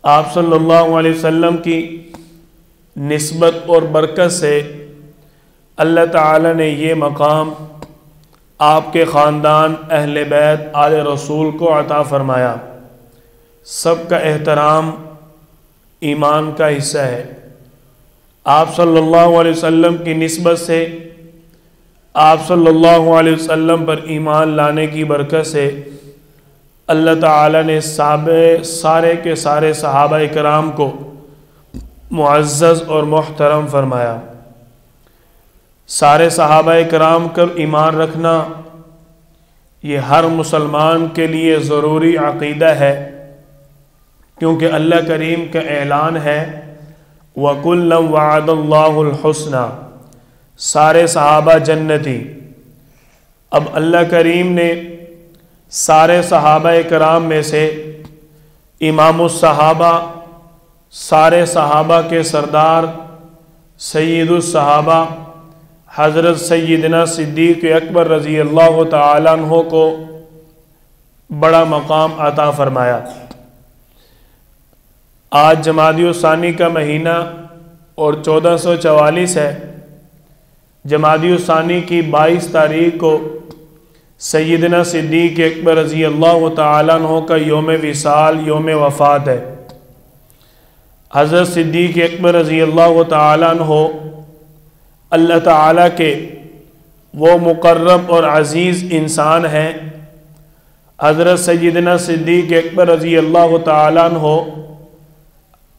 آپ صلی اللہ علیہ وسلم کی نسبت اور برکت سے اللہ تعالی نے یہ مقام آپ کے خاندان اہل بیت آل رسول کو عطا فرمایا۔ سب کا احترام ایمان کا حصہ ہے۔ آپ صلی اللہ علیہ وسلم کی نسبت سے، آپ صلی اللہ علیہ وسلم پر ایمان لانے کی برکت سے اللہ تعالی نے سارے کے سارے صحابہ کرام کو معزز اور محترم فرمایا۔ سارے صحابہ کرام کا ایمان رکھنا یہ ہر مسلمان کے لیے ضروری عقیدہ ہے، کیونکہ اللہ کریم کا اعلان ہے وَكُلًّا وَعَدَ اللَّهُ الْحُسْنَى، سارے صحابہ جنتی۔ اب اللہ کریم نے سارے صحابہ کرام میں سے امام الصحابہ، سارے صحابہ کے سردار، سید الصحابہ حضرت سیدنا صدیق اکبر رضی اللہ تعالیٰ عنہ کو بڑا مقام عطا فرمایا۔ آج جمادی الثانی کا مہینہ اور 1444 ہے۔ جمادی الثانی کی 22 تاریخ کو سیدنا صدیق اکبر رضی اللہ تعالیٰ عنہ کا یوم وصال، یوم وفات ہے۔ حضرت صدیق اکبر رضی اللہ تعالیٰ عنہ اللہ تعالیٰ کے وہ مقرب اور عزیز انسان ہیں۔ حضرت سیدنا صدیق اکبر رضی اللہ تعالیٰ عنہ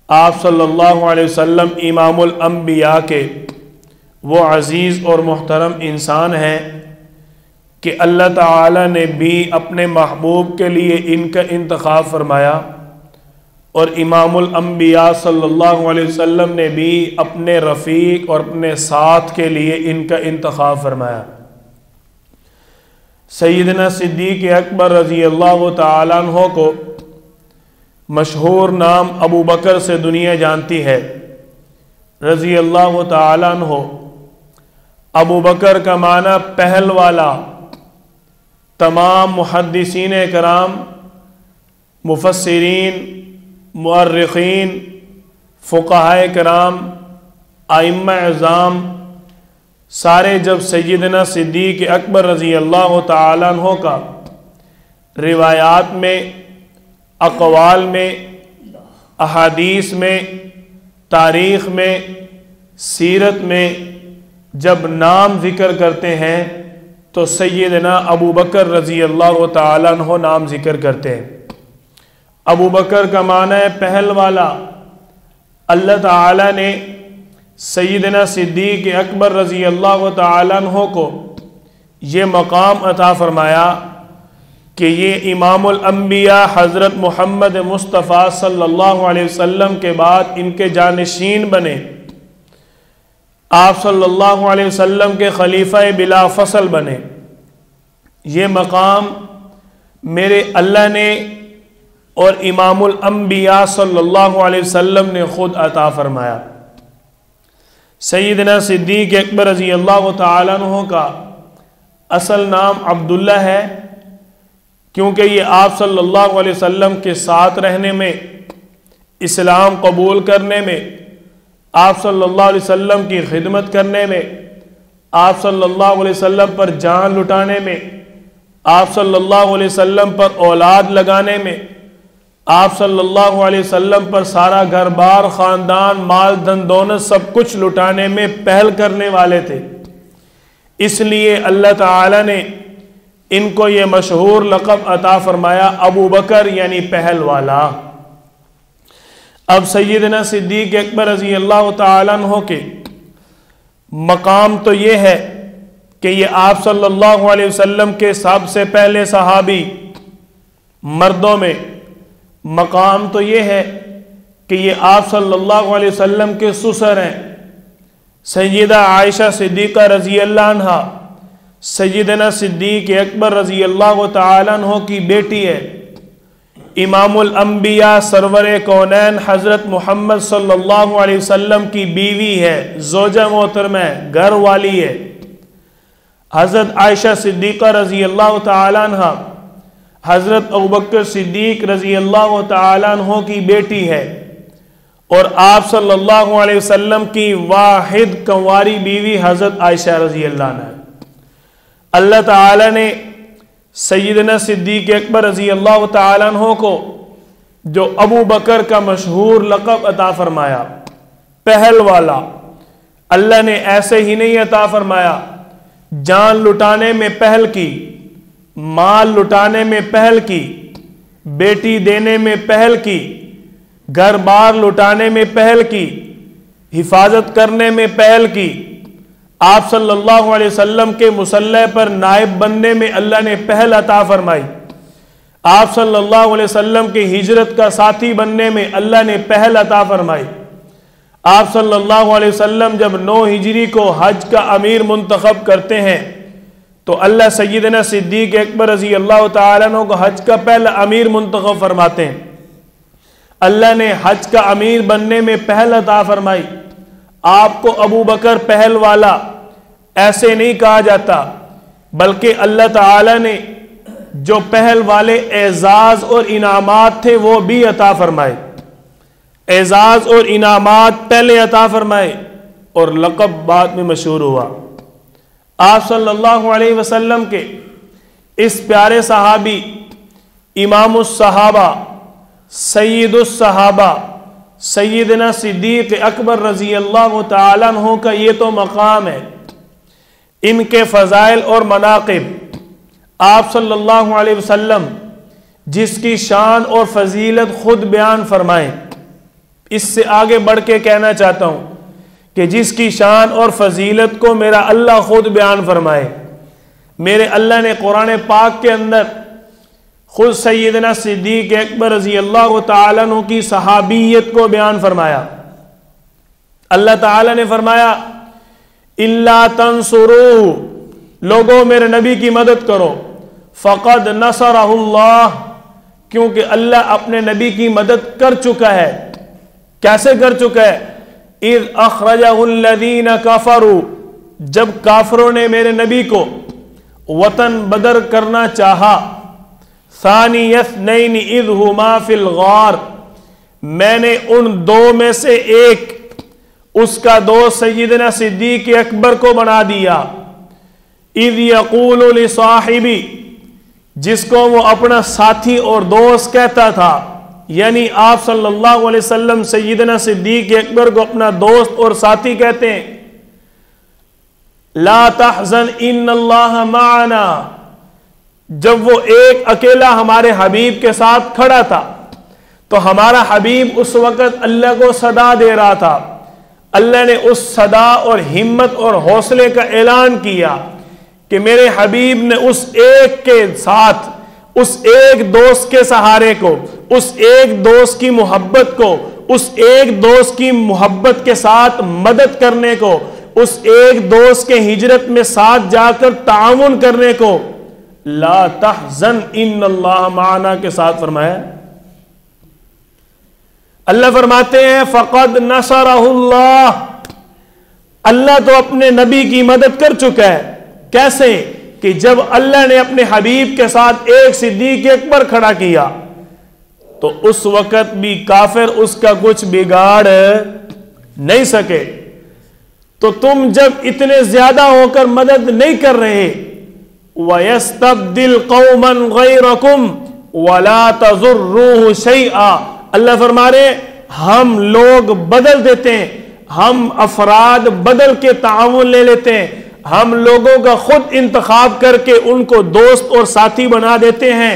آپ صلی اللہ علیہ وسلم امام الانبیاء کے وہ عزیز اور محترم انسان ہیں کہ اللہ تعالیٰ نے بھی اپنے محبوب کے لیے ان کا انتخاب فرمایا، اور امام الانبیاء صلی اللہ علیہ وسلم نے بھی اپنے رفیق اور اپنے ساتھ کے لیے ان کا انتخاب فرمایا۔ سیدنا صدیق اکبر رضی اللہ تعالیٰ عنہ کو مشہور نام ابو بکر سے دنیا جانتی ہے، رضی اللہ تعالیٰ عنہ۔ ابو بکر کا معنی پہل والا۔ تمام محدثین کرام، مفسرین، مؤرخین، فقہائے کرام، ائمہ اعظام، سارے جب سیدنا صدیق اکبر رضی اللہ تعالیٰ عنہ کا روایات میں، اقوال میں، احادیث میں، تاریخ میں، سیرت میں جب نام ذکر کرتے ہیں تو سیدنا ابو بکر رضی اللہ تعالیٰ عنہ نام ذکر کرتے ہیں۔ ابو بکر کا معنی ہے پہل والا۔ اللہ تعالیٰ نے سیدنا صدیق اکبر رضی اللہ تعالیٰ عنہ کو یہ مقام عطا فرمایا کہ یہ امام الانبیاء حضرت محمد مصطفیٰ صلی اللہ علیہ وسلم کے بعد ان کے جانشین بنے، آپ صلی اللہ علیہ وسلم کے خلیفہ بلا فصل بنے۔ یہ مقام میرے اللہ نے اور امام الانبیاء صلی اللہ علیہ وسلم نے خود عطا فرمایا۔ سیدنا صدیق اکبر رضی اللہ تعالیٰ عنہ کا اصل نام عبداللہ ہے، کیونکہ یہ آپ صلی اللہ علیہ وسلم کے ساتھ رہنے میں، اسلام قبول کرنے میں، آپ صلی اللہ علیہ وسلم کی خدمت کرنے میں، آپ صلی اللہ علیہ وسلم پر جان لٹانے میں، آپ صلی اللہ علیہ وسلم پر اولاد لگانے میں، آپ صلی اللہ علیہ وسلم پر سارا گھر بار، خاندان، مال دھن دولت سب کچھ لٹانے میں پہل کرنے والے تھے۔ اس لیے اللہ تعالی نے ان کو یہ مشہور لقب عطا فرمایا ابو بکر، یعنی پہل والا۔ اب سیدنا صدیق اکبر رضی اللہ تعالیٰ عنہ کے مقام تو یہ ہے کہ یہ آپ صلی اللہ علیہ وسلم کے سب سے پہلے صحابی مردوں میں، مقام تو یہ ہے کہ یہ آپ صلی اللہ علیہ وسلم کے سسر ہیں۔ سیدہ عائشہ صدیقہ رضی اللہ عنہ سیدنا صدیق اکبر رضی اللہ تعالیٰ عنہ کی بیٹی ہے۔ امام الانبیاء سرور کونین حضرت محمد صلی اللہ علیہ وسلم کی بیوی ہے، زوجہ محترمہ ہے، گھر والی ہے۔ حضرت عائشہ صدیقہ رضی اللہ تعالیٰ عنہ حضرت ابوبکر صدیق رضی اللہ تعالیٰ عنہ کی بیٹی ہے اور آپ صلی اللہ علیہ وسلم کی واحد کنواری بیوی حضرت عائشہ رضی اللہ عنہ. اللہ تعالیٰ نے سیدنا صدیق اکبر رضی اللہ تعالیٰ عنہ کو جو ابو بکر کا مشہور لقب عطا فرمایا، پہل والا، اللہ نے ایسے ہی نہیں عطا فرمایا. جان لٹانے میں پہل کی، مال لٹانے میں پہل کی، بیٹی دینے میں پہل کی، گھر بار لٹانے میں پہل کی، حفاظت کرنے میں پہل کی. آپ صلی اللہ علیہ وسلم کے مصلی پر نائب بننے میں اللہ نے پہل عطا فرمائی. آپ صلی اللہ علیہ وسلم کی ہجرت کا ساتھی بننے میں اللہ نے پہل عطا فرمائی. آپ صلی اللہ علیہ وسلم جب 9 ہجری کو حج کا امیر منتخب کرتے ہیں تو اللہ سیدنا صدیق اکبر رضی اللہ تعالیٰ عنہ کو حج کا پہلا امیر منتخب فرماتے ہیں. اللہ نے حج کا امیر بننے میں پہل عطا فرمائی. آپ کو ابو بکر پہل والا ایسے نہیں کہا جاتا، بلکہ اللہ تعالیٰ نے جو پہل والے اعزاز اور انعامات تھے وہ بھی عطا فرمائے. اعزاز اور انعامات پہلے عطا فرمائے اور لقب بعد میں مشہور ہوا. آپ صلی اللہ علیہ وسلم کے اس پیارے صحابی، امام الصحابہ، سید الصحابہ، سیدنا صدیق اکبر رضی اللہ تعالیٰ عنہ کا یہ تو مقام ہے. ان کے فضائل اور مناقب آپ صلی اللہ علیہ وسلم جس کی شان اور فضیلت خود بیان فرمائیں. اس سے آگے بڑھ کے کہنا چاہتا ہوں کہ جس کی شان اور فضیلت کو میرا اللہ خود بیان فرمائے. میرے اللہ نے قرآن پاک کے اندر خود سیدنا صدیق اکبر رضی اللہ تعالیٰ عنہ کی صحابیت کو بیان فرمایا. اللہ تعالیٰ نے فرمایا اِلَّا تَنْصُرُوهُ، لوگوں میرے نبی کی مدد کرو. فَقَدْ نَصَرَهُ اللَّهُ، کیونکہ اللہ اپنے نبی کی مدد کر چکا ہے. کیسے کر چکا ہے؟ اِذْ أَخْرَجَهُ الَّذِينَ كَفَرُوا، جب کافروں نے میرے نبی کو وطن بدر کرنا چاہا. ثانی اثنین اذ ہما فی الغار، میں نے ان 2 میں سے ایک اس کا دوست سیدنا صدیق اکبر کو بنا دیا. اذ یقول لصاحبی، جس کو وہ اپنا ساتھی اور دوست کہتا تھا، یعنی آپ صلی اللہ علیہ وسلم سیدنا صدیق اکبر کو اپنا دوست اور ساتھی کہتے ہیں. لا تحزن ان اللہ معنا، جب وہ ایک اکیلا ہمارے حبیب کے ساتھ کھڑا تھا تو ہمارا حبیب اس وقت اللہ کو صدا دے رہا تھا. اللہ نے اس صدا اور ہمت اور حوصلے کا اعلان کیا کہ میرے حبیب نے اس ایک کے ساتھ، اس ایک دوست کے سہارے کو، اس ایک دوست کی محبت کو، اس ایک دوست کی محبت کے ساتھ مدد کرنے کو، اس ایک دوست کے ہجرت میں ساتھ جا کر تعاون کرنے کو لا تحزن ان اللہ معنا کے ساتھ فرمایا. اللہ فرماتے ہیں فقد نصرہ اللہ، اللہ تو اپنے نبی کی مدد کر چکا ہے. کیسے؟ کہ جب اللہ نے اپنے حبیب کے ساتھ ایک صدیق اکبر کھڑا کیا تو اس وقت بھی کافر اس کا کچھ بگاڑ نہیں سکے. تو تم جب اتنے زیادہ ہو کر مدد نہیں کر رہے، وَيَسْتَبْدِلْ قَوْمًا غَيْرَكُمْ وَلَا تَضُرُّوهُ شَيْئًا، اللہ فرما رہے ہم لوگ بدل دیتے ہیں، ہم افراد بدل کے تعاون لے لیتے ہیں، ہم لوگوں کا خود انتخاب کر کے ان کو دوست اور ساتھی بنا دیتے ہیں.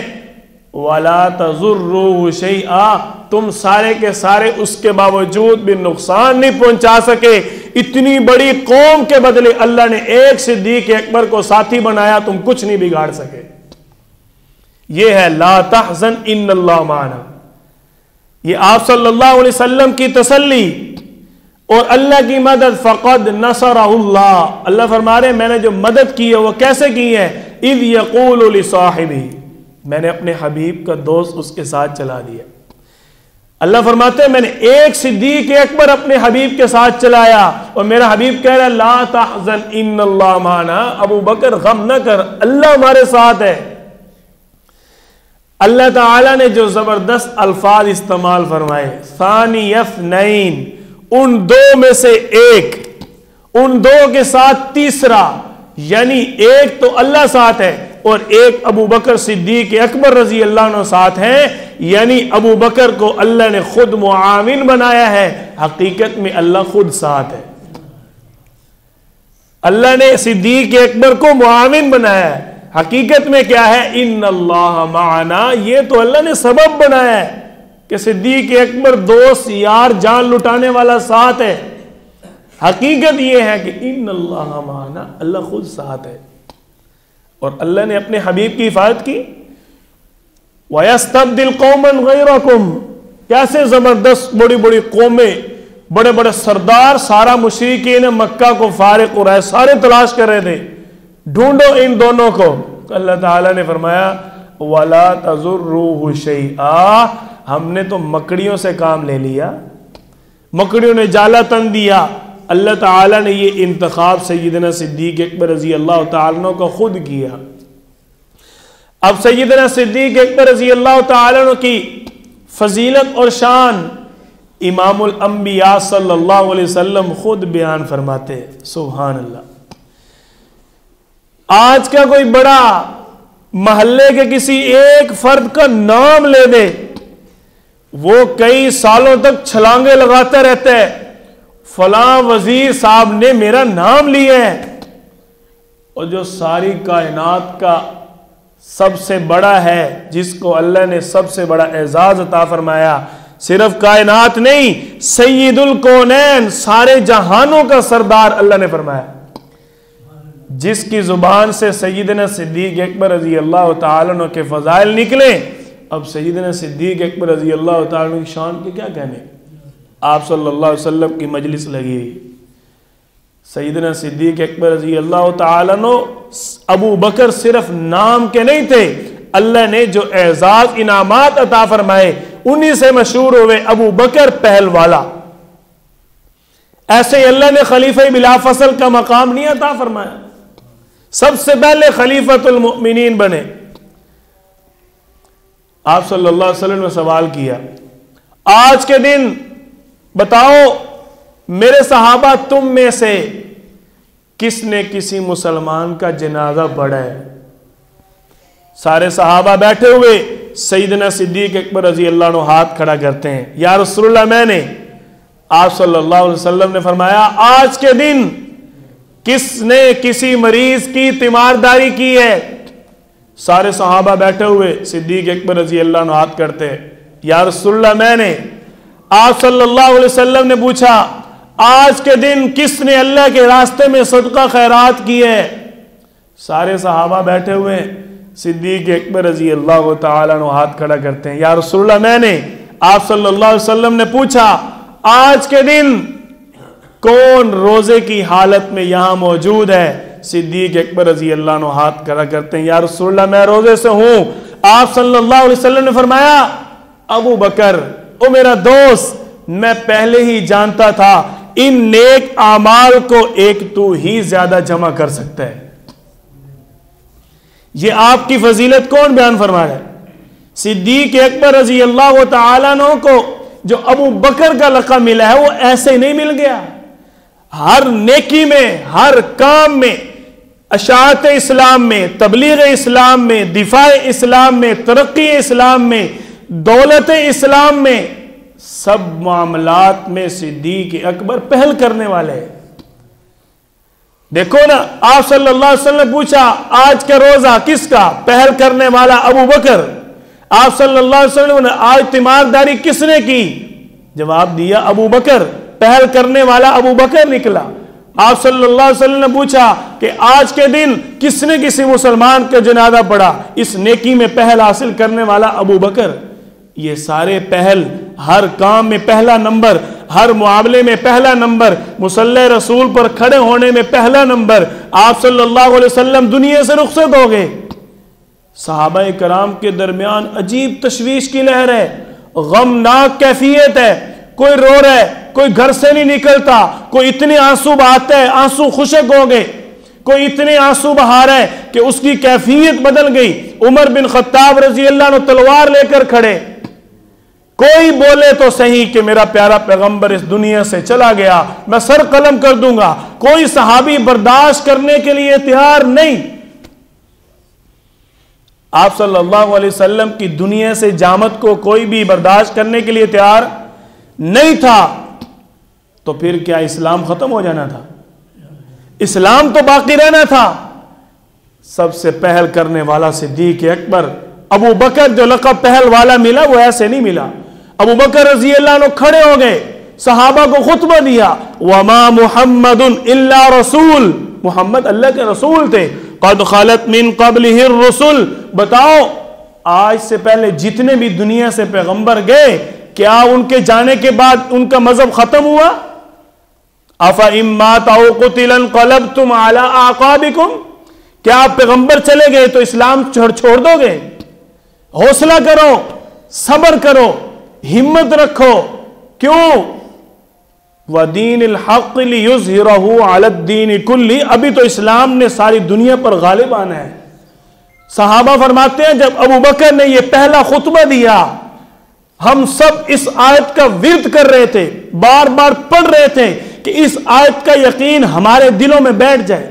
وَلَا تَضُرُّوهُ شَيْئًا، تم سارے کے سارے اس کے باوجود بھی نقصان نہیں پہنچا سکے. اتنی بڑی قوم کے بدلے اللہ نے ایک صدیق اکبر کو ساتھی بنایا، تم کچھ نہیں بگاڑ سکے. یہ ہے لا تحزن ان اللہ معنا. یہ آپ صلی اللہ علیہ وسلم کی تسلی اور اللہ کی مدد. فقد نصرہ اللہ، اللہ فرما رہے میں نے جو مدد کی ہے وہ کیسے کی ہے؟ اذ یقول لصاحبہ، میں نے اپنے حبیب کا دوست اس کے ساتھ چلا دیا. اللہ فرماتے ہیں میں نے ایک صدیق اکبر اپنے حبیب کے ساتھ چلایا اور میرا حبیب کہہ رہا ہے لا تحزن ان اللہ معنا، ابو بکر غم نہ کر، اللہ ہمارے ساتھ ہے. اللہ تعالیٰ نے جو زبردست الفاظ استعمال فرمائے، ثانی اثنین، ان دو میں سے ایک، ان دو کے ساتھ تیسرا، یعنی ایک تو اللہ ساتھ ہے اور ایک ابو بکر صدیق اکبر رضی اللہ عنہ ساتھ ہیں، یعنی ابو بکر کو اللہ نے خود معاون بنایا ہے، حقیقت میں اللہ خود ساتھ ہے۔ اللہ نے صدیق اکبر کو معاون بنایا ہے، حقیقت میں کیا ہے؟ ان اللہ معنا، یہ تو اللہ نے سبب بنایا ہے کہ صدیق اکبر دوست یار جان لٹانے والا ساتھ ہے، حقیقت یہ ہے کہ ان اللہ معنا، اللہ خود ساتھ ہے۔ اور اللہ نے اپنے حبیب کی حفاظت کی، وَيَسْتَبْدِلْ قَوْمًا غَيْرَكُمْ، کیسے زبردست بڑی بڑی قومیں، بڑے بڑے سردار، سارا مشرکین مکہ کو فارغ ہو رہا ہے، سارے تلاش کر رہے تھے، ڈھونڈو ان دونوں کو۔ اللہ تعالیٰ نے فرمایا وَلَا تَضُرُّوهُ شَيْئًا، ہم نے تو مکڑیوں سے کام لے لیا، مکڑیوں نے جالا تن دیا۔ اللہ تعالیٰ نے یہ انتخاب سیدنا صدیق اکبر رضی اللہ تعالیٰ عنہ کو خود کیا۔ اب سیدنا صدیق اکبر رضی اللہ تعالیٰ عنہ کی فضیلت اور شان امام الانبیاء صلی اللہ علیہ وسلم خود بیان فرماتے ہیں، سبحان اللہ۔ آج کا کوئی بڑا محلے کے کسی ایک فرد کا نام لے دے، وہ کئی سالوں تک چھلانگے لگاتا رہتا ہے، فلاں وزیر صاحب نے میرا نام لیا ہے۔ اور جو ساری کائنات کا سب سے بڑا ہے، جس کو اللہ نے سب سے بڑا اعزاز عطا فرمایا، صرف کائنات نہیں، سید الکونین، سارے جہانوں کا سردار اللہ نے فرمایا، جس کی زبان سے سیدنا صدیق اکبر رضی اللہ تعالیٰ عنہ کے فضائل نکلے۔ اب سیدنا صدیق اکبر رضی اللہ تعالیٰ عنہ کی شان کے کیا کہنے، آپ صلی اللہ علیہ وسلم کی مجلس لگی ہوئی، سیدنا صدیق اکبر رضی اللہ تعالیٰ عنہ ابو بکر صرف نام کے نہیں تھے، اللہ نے جو اعزاز انعامات عطا فرمائے انہی سے مشہور ہوئے ابو بکر پہل والا۔ ایسے ہی اللہ نے خلیفہ بلا فصل کا مقام نہیں عطا فرمایا، سب سے پہلے خلیفۃ المؤمنین بنے۔ آپ صلی اللہ علیہ وسلم نے سوال کیا، آج کے دن بتاؤ میرے صحابہ تم میں سے کس نے کسی مسلمان کا جنازہ پڑھا ہے؟ سارے صحابہ بیٹھے ہوئے، سیدنا صدیق اکبر رضی اللہ عنہ ہاتھ کھڑا کرتے ہیں، یا رسول اللہ میں نے۔ آپ صلی اللہ علیہ وسلم نے فرمایا آج کے دن کس نے کسی مریض کی تیمارداری کی ہے؟ سارے صحابہ بیٹھے ہوئے، صدیق اکبر رضی اللہ عنہ ہاتھ کرتے ہیں، یا رسول اللہ میں نے۔ آپ صلی اللہ علیہ وسلم نے پوچھا آج کے دن کس نے اللہ کے راستے میں صدقہ خیرات کی ہے؟ سارے صحابہ بیٹھے ہوئے، صدیق اکبر رضی اللہ تعالیٰ عنہ ہاتھ کھڑا کرتے ہیں، یا رسول اللہ میں نے۔ آپ صلی اللہ علیہ وسلم نے پوچھا آج کے دن کون روزے کی حالت میں یہاں موجود ہے؟ صدیق اکبر رضی اللہ عنہ ہاتھ کھڑا کرتے ہیں، یا رسول اللہ میں روزے سے ہوں۔ آپ صلی اللہ علیہ وسلم نے فرمایا ابو بکر، او میرا دوست، میں پہلے ہی جانتا تھا ان نیک اعمال کو ایک تو ہی زیادہ جمع کر سکتا ہے۔ یہ آپ کی فضیلت کون بیان فرما رہا ہے؟ صدیق اکبر رضی اللہ تعالیٰ عنہ کو جو ابو بکر کا لقب ملا ہے وہ ایسے نہیں مل گیا، ہر نیکی میں، ہر کام میں، اشاعت اسلام میں، تبلیغ اسلام میں، دفاع اسلام میں، ترقی اسلام میں، دولت اسلام میں، سب معاملات میں صدیق اکبر پہل کرنے والے ہیں۔ دیکھو نا، آپ صلی اللہ علیہ وسلم نے پوچھا آج کا روزہ کس کا؟ پہل کرنے والا ابو بکر۔ آپ صلی اللہ علیہ وسلم نے آج تیمارداری کس نے کی؟ جواب دیا ابو بکر، پہل کرنے والا ابو بکر نکلا۔ آپ صلی اللہ علیہ وسلم نے پوچھا کہ آج کے دن کس نے کسی مسلمان کا جنازہ پڑھا؟ اس نیکی میں پہل حاصل کرنے والا ابو بکر۔ یہ سارے پہل، ہر کام میں پہلا نمبر، ہر معاملے میں پہلا نمبر، مصلی رسول پر کھڑے ہونے میں پہلا نمبر۔ آپ صلی اللہ علیہ وسلم دنیا سے رخصت ہو گئے، صحابہ کرام کے درمیان عجیب تشویش کی لہر ہے، غمناک کیفیت ہے، کوئی رو رہا ہے، کوئی گھر سے نہیں نکلتا، کوئی اتنے آنسو بہاتا ہے آنسو خشک ہو گئے، کوئی اتنے آنسو بہا رہا ہے کہ اس کی کیفیت بدل گئی. عمر بن خطاب رضی اللہ عنہ تلوار لے کر کھڑے. کوئی بولے تو صحیح کہ میرا پیارا پیغمبر اس دنیا سے چلا گیا، میں سر قلم کر دوں گا. کوئی صحابی برداشت کرنے کے لیے تیار نہیں. آپ صلی اللہ علیہ وسلم کی دنیا سے جامت کو کوئی بھی برداشت کرنے کے لیے تیار نہیں تھا. تو پھر کیا اسلام ختم ہو جانا تھا؟ اسلام تو باقی رہنا تھا. سب سے پہل کرنے والا صدیق اکبر. ابو بکر جو لقب پہل والا ملا وہ ایسے نہیں ملا. ابو بکر رضی اللہ عنہ کھڑے ہو گئے، صحابہ کو خطبہ دیا. وَمَا مُحَمَّدٌ إِلَّا رَسُولٌ، محمد اللہ کے رسول تھے. قَدْ خَلَتْ مِن قَبْلِهِ الرُّسُلُ، بتاؤ آج سے پہلے جتنے بھی دنیا سے پیغمبر گئے کیا ان کے جانے کے بعد ان کا مذہب ختم ہوا؟ أَفَإِن مَّاتَ أَوْ قُتِلَ انقلبتم عَلَىٰ أَعْقَابِكُمْ، کیا آپ پیغمبر چلے گئے تو اسلام چھوڑ دو گے؟ حوصلہ کرو، صبر کرو، ہمت رکھو. کیوں؟ وَدِينِ الْحَقِّ لِيُظْهِرَهُ عَلَى الدِّينِ كُلِّهِ، ابھی تو اسلام نے ساری دنیا پر غالب آنا ہے. صحابہ فرماتے ہیں جب ابو بکر نے یہ پہلا خطبہ دیا ہم سب اس آیت کا ورد کر رہے تھے، بار بار پڑھ رہے تھے کہ اس آیت کا یقین ہمارے دلوں میں بیٹھ جائے.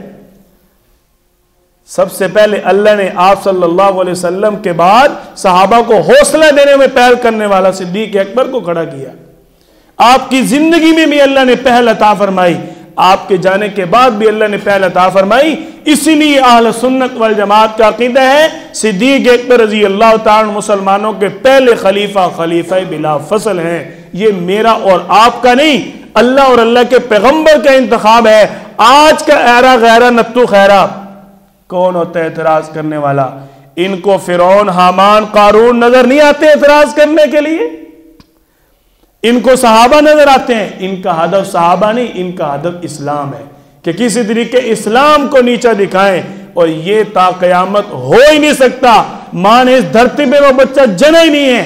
سب سے پہلے اللہ نے آپ صلی اللہ علیہ وسلم کے بعد صحابہ کو حوصلہ دینے میں پہل کرنے والا صدیق اکبر کو کھڑا کیا. آپ کی زندگی میں بھی اللہ نے پہل عطا فرمائی، آپ کے جانے کے بعد بھی اللہ نے پہل عطا فرمائی. اسی لیے اہل سنت والجماعت کا عقیدہ ہے صدیق اکبر رضی اللہ تعالی مسلمانوں کے پہلے خلیفہ بلا فصل ہیں. یہ میرا اور آپ کا نہیں، اللہ اور اللہ کے پیغمبر کا انتخاب ہے. آج کا ایرا غیرہ نتو خیرہ. کون ہوتا ہے اعتراض کرنے والا؟ ان کو فرعون، حامان، قارون نظر نہیں آتے اعتراض کرنے کے لیے؟ ان کو صحابہ نظر آتے ہیں. ان کا ہدف صحابہ نہیں، ان کا ہدف اسلام ہے کہ کسی طریقے اسلام کو نیچا دکھائیں. اور یہ تا قیامت ہو ہی نہیں سکتا. ماں نے اس دھرتی پہ وہ بچہ جنا ہی نہیں ہے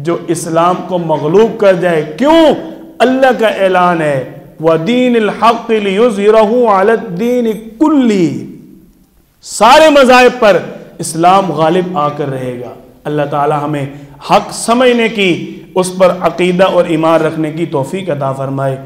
جو اسلام کو مغلوب کر جائے. کیوں؟ اللہ کا اعلان ہے وَدِينِ الْحَقِّ لِيُظْهِرَهُ عَلَى الدِّينِ كُلِّهِ، سارے مذاہب پر اسلام غالب آ کر رہے گا. اللہ تعالی ہمیں حق سمجھنے کی، اس پر عقیدہ اور ایمان رکھنے کی توفیق عطا فرمائے.